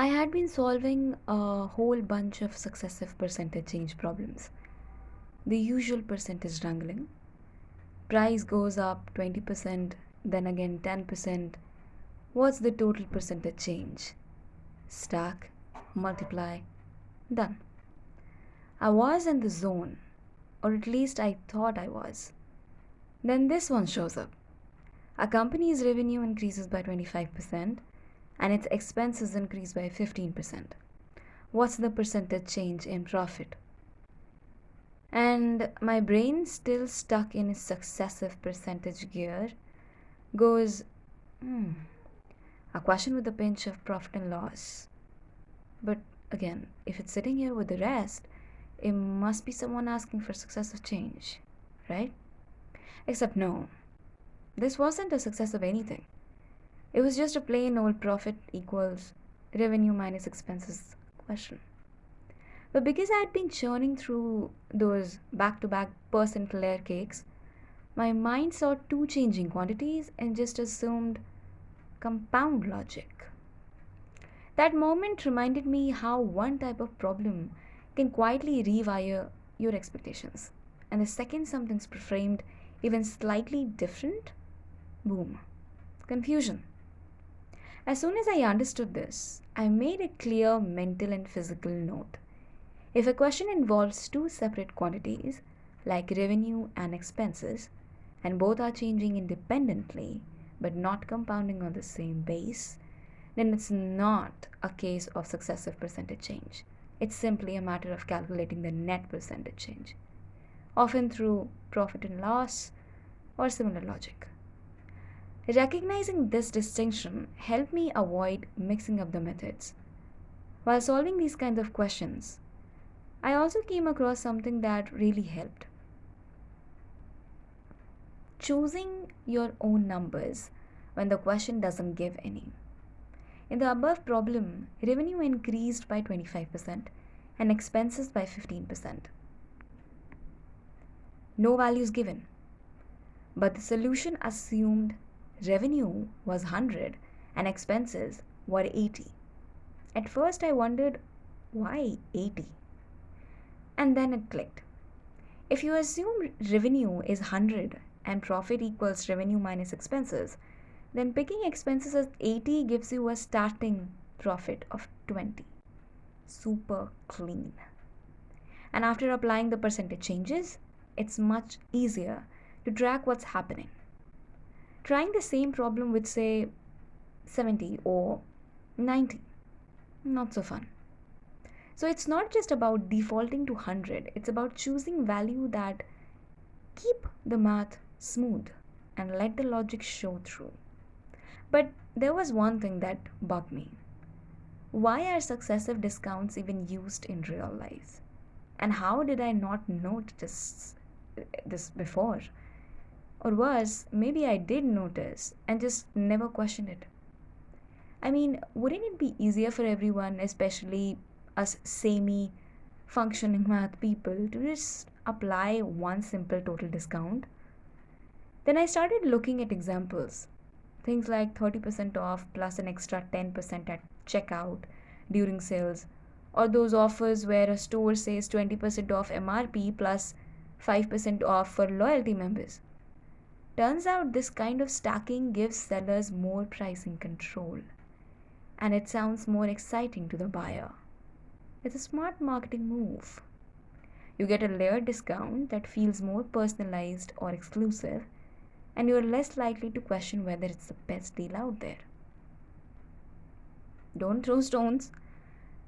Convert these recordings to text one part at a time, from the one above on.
I had been solving a whole bunch of successive percentage change problems. The usual percentage wrangling. Price goes up 20%, then again 10%. What's the total percentage change? Stack, multiply, done. I was in the zone, or at least I thought I was. Then this one shows up. A company's revenue increases by 25% and its expenses increase by 15%. What's the percentage change in profit? And my brain, still stuck in its successive percentage gear, goes, hmm, a question with a pinch of profit and loss. But again, if it's sitting here with the rest, it must be someone asking for successive change, right? Except no, this wasn't a success of anything. It was just a plain old profit equals revenue minus expenses question. But because I had been churning through those back to back percent layer cakes, my mind saw two changing quantities and just assumed compound logic. That moment reminded me how one type of problem can quietly rewire your expectations. And the second something's framed even slightly different, boom, confusion. As soon as I understood this, I made a clear mental and physical note. If a question involves two separate quantities, like revenue and expenses, and both are changing independently but not compounding on the same base, then it's not a case of successive percentage change. It's simply a matter of calculating the net percentage change, often through profit and loss or similar logic. Recognizing this distinction helped me avoid mixing up the methods. While solving these kinds of questions, I also came across something that really helped: choosing your own numbers when the question doesn't give any. In the above problem, revenue increased by 25% and expenses by 15%. No values given, but the solution assumed revenue was 100 and expenses were 80. At first, I wondered why 80? And then it clicked. If you assume revenue is 100 and profit equals revenue minus expenses, then picking expenses as 80 gives you a starting profit of 20. Super clean. And after applying the percentage changes, it's much easier to track what's happening. Trying the same problem with, say, 70 or 90, not so fun. So it's not just about defaulting to 100, it's about choosing value that keep the math smooth and let the logic show through. But there was one thing that bugged me. Why are successive discounts even used in real life? And how did I not notice this before? Or worse, maybe I did notice and just never questioned it. I mean, wouldn't it be easier for everyone, especially us samey functioning math people, to just apply one simple total discount? Then I started looking at examples. Things like 30% off plus an extra 10% at checkout during sales, or those offers where a store says 20% off MRP plus 5% off for loyalty members. Turns out this kind of stacking gives sellers more pricing control, and it sounds more exciting to the buyer. It's a smart marketing move. You get a layered discount that feels more personalized or exclusive, and you're less likely to question whether it's the best deal out there. Don't throw stones,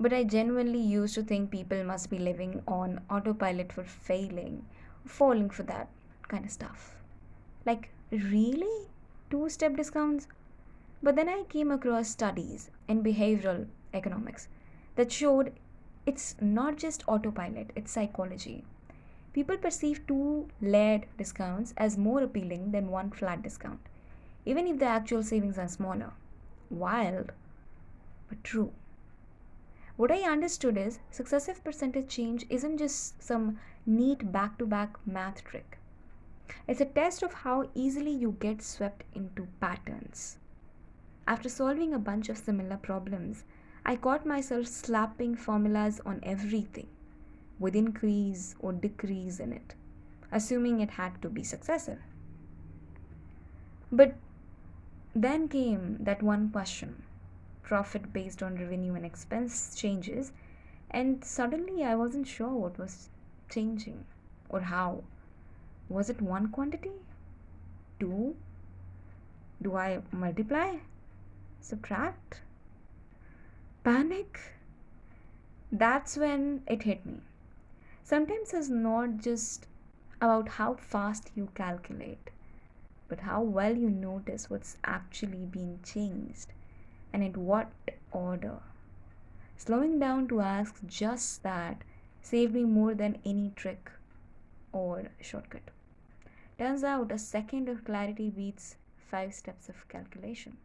but I genuinely used to think people must be living on autopilot for failing, falling for that kind of stuff. Like, really? Two-step discounts? But then I came across studies in behavioral economics that showed it's not just autopilot, it's psychology. People perceive two layered discounts as more appealing than one flat discount, even if the actual savings are smaller. Wild, but true. What I understood is successive percentage change isn't just some neat back to back math trick. It's a test of how easily you get swept into patterns. After solving a bunch of similar problems, I caught myself slapping formulas on everything, with increase or decrease in it, assuming it had to be successive. But then came that one question, profit based on revenue and expense changes, and suddenly I wasn't sure what was changing or how. Was it one quantity? Two? Do I multiply? Subtract? Panic? That's when it hit me. Sometimes it's not just about how fast you calculate, but how well you notice what's actually being changed and in what order. Slowing down to ask just that saved me more than any trick or shortcut. Turns out a second of clarity beats 5 steps of calculation.